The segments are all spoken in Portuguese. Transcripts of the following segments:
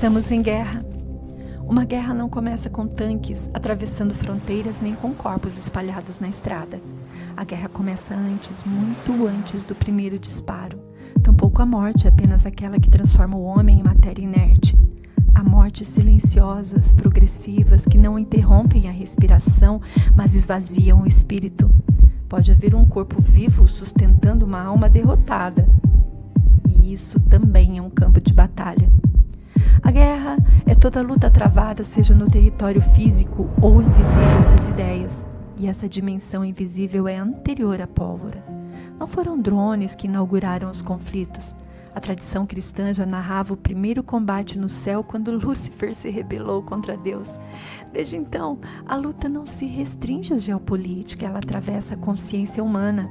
Estamos em guerra. Uma guerra não começa com tanques atravessando fronteiras nem com corpos espalhados na estrada. A guerra começa antes, muito antes do primeiro disparo. Tampouco a morte é apenas aquela que transforma o homem em matéria inerte. Há mortes silenciosas, progressivas, que não interrompem a respiração, mas esvaziam o espírito. Pode haver um corpo vivo sustentando uma alma derrotada. E isso também é um campo de batalha. A guerra é toda luta travada, seja no território físico ou invisível das ideias. E essa dimensão invisível é anterior à pólvora. Não foram drones que inauguraram os conflitos. A tradição cristã já narrava o primeiro combate no céu quando Lúcifer se rebelou contra Deus. Desde então, a luta não se restringe à geopolítica, ela atravessa a consciência humana.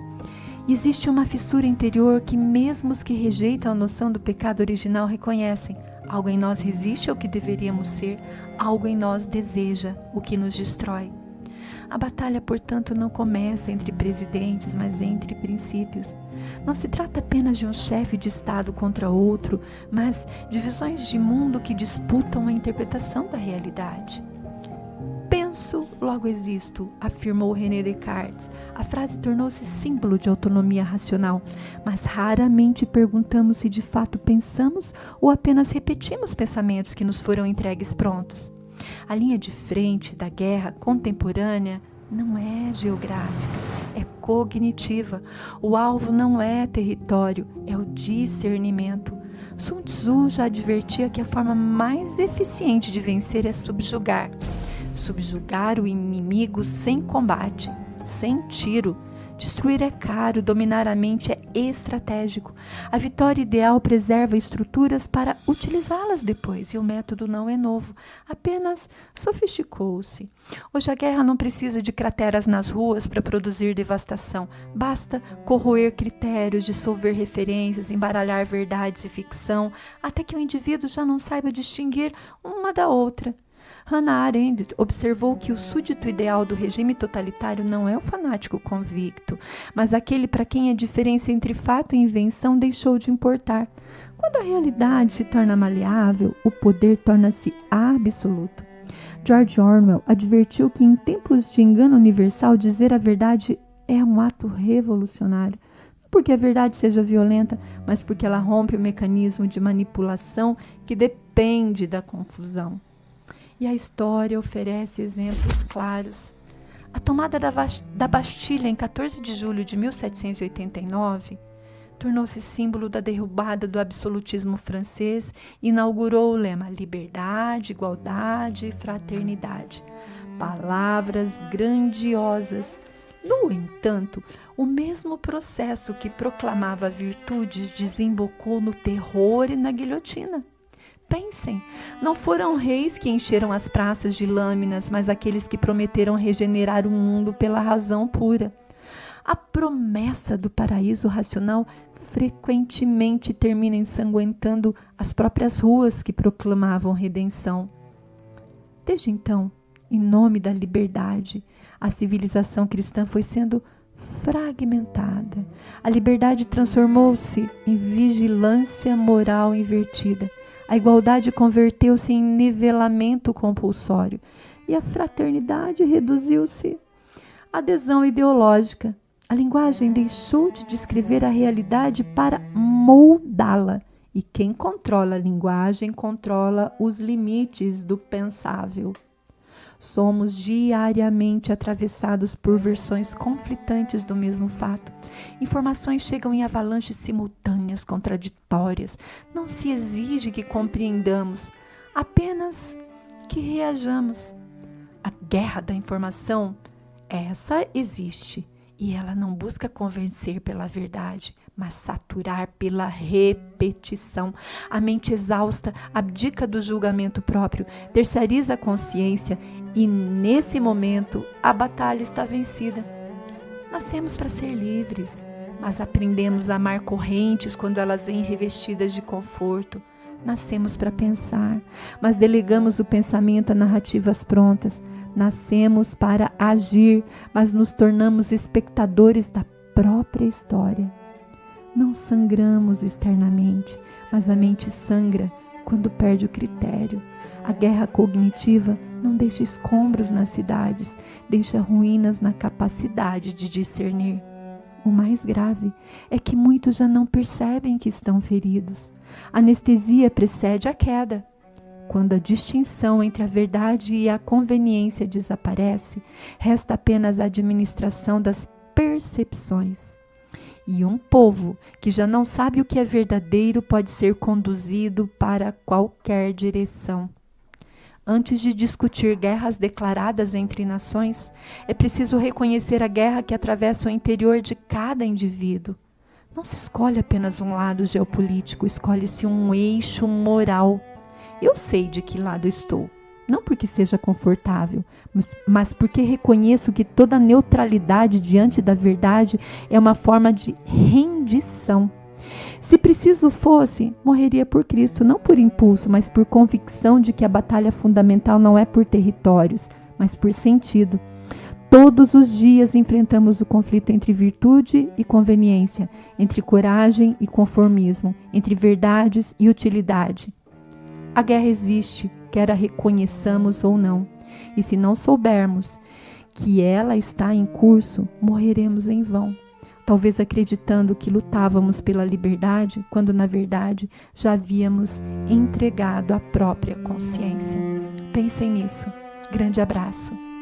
E existe uma fissura interior que mesmo os que rejeitam a noção do pecado original reconhecem. Algo em nós resiste ao que deveríamos ser, algo em nós deseja o que nos destrói. A batalha, portanto, não começa entre presidentes, mas entre princípios. Não se trata apenas de um chefe de Estado contra outro, mas de visões de mundo que disputam a interpretação da realidade. Penso, logo existo, afirmou René Descartes. A frase tornou-se símbolo de autonomia racional, mas raramente perguntamos se de fato pensamos ou apenas repetimos pensamentos que nos foram entregues prontos. A linha de frente da guerra contemporânea não é geográfica, é cognitiva. O alvo não é território, é o discernimento. Sun Tzu já advertia que a forma mais eficiente de vencer é subjugar. Subjugar o inimigo sem combate, sem tiro. Destruir é caro, dominar a mente é estratégico. A vitória ideal preserva estruturas para utilizá-las depois, e o método não é novo, apenas sofisticou-se. Hoje a guerra não precisa de crateras nas ruas para produzir devastação. Basta corroer critérios, dissolver referências, embaralhar verdades e ficção, até que o indivíduo já não saiba distinguir uma da outra. Hannah Arendt observou que o súdito ideal do regime totalitário não é o fanático convicto, mas aquele para quem a diferença entre fato e invenção deixou de importar. Quando a realidade se torna maleável, o poder torna-se absoluto. George Orwell advertiu que em tempos de engano universal, dizer a verdade é um ato revolucionário. Não porque a verdade seja violenta, mas porque ela rompe o mecanismo de manipulação que depende da confusão. E a história oferece exemplos claros. A tomada da Bastilha em 14 de julho de 1789 tornou-se símbolo da derrubada do absolutismo francês e inaugurou o lema liberdade, igualdade e fraternidade. Palavras grandiosas. No entanto, o mesmo processo que proclamava virtudes desembocou no terror e na guilhotina. Pensem, não foram reis que encheram as praças de lâminas, mas aqueles que prometeram regenerar o mundo pela razão pura. A promessa do paraíso racional frequentemente termina ensanguentando as próprias ruas que proclamavam redenção. Desde então, em nome da liberdade, a civilização cristã foi sendo fragmentada. A liberdade transformou-se em vigilância moral invertida. A igualdade converteu-se em nivelamento compulsório e a fraternidade reduziu-se à adesão ideológica. A linguagem deixou de descrever a realidade para moldá-la. E quem controla a linguagem controla os limites do pensável. Somos diariamente atravessados por versões conflitantes do mesmo fato. Informações chegam em avalanches simultâneas, contraditórias. Não se exige que compreendamos, apenas que reajamos. A guerra da informação, essa existe. E ela não busca convencer pela verdade, mas saturar pela repetição. A mente exausta abdica do julgamento próprio, terceiriza a consciência e, nesse momento, a batalha está vencida. Nascemos para ser livres, mas aprendemos a amar correntes quando elas vêm revestidas de conforto. Nascemos para pensar, mas delegamos o pensamento a narrativas prontas. Nascemos para agir, mas nos tornamos espectadores da própria história. Não sangramos externamente, mas a mente sangra quando perde o critério. A guerra cognitiva não deixa escombros nas cidades, deixa ruínas na capacidade de discernir. O mais grave é que muitos já não percebem que estão feridos. A anestesia precede a queda. Quando a distinção entre a verdade e a conveniência desaparece, resta apenas a administração das percepções. E um povo que já não sabe o que é verdadeiro pode ser conduzido para qualquer direção. Antes de discutir guerras declaradas entre nações, é preciso reconhecer a guerra que atravessa o interior de cada indivíduo. Não se escolhe apenas um lado geopolítico, escolhe-se um eixo moral. Eu sei de que lado estou, não porque seja confortável, mas porque reconheço que toda neutralidade diante da verdade é uma forma de rendição. Se preciso fosse, morreria por Cristo, não por impulso, mas por convicção de que a batalha fundamental não é por territórios, mas por sentido. Todos os dias enfrentamos o conflito entre virtude e conveniência, entre coragem e conformismo, entre verdades e utilidade. A guerra existe, quer a reconheçamos ou não, e se não soubermos que ela está em curso, morreremos em vão. Talvez acreditando que lutávamos pela liberdade, quando na verdade já havíamos entregado a própria consciência. Pensem nisso. Grande abraço.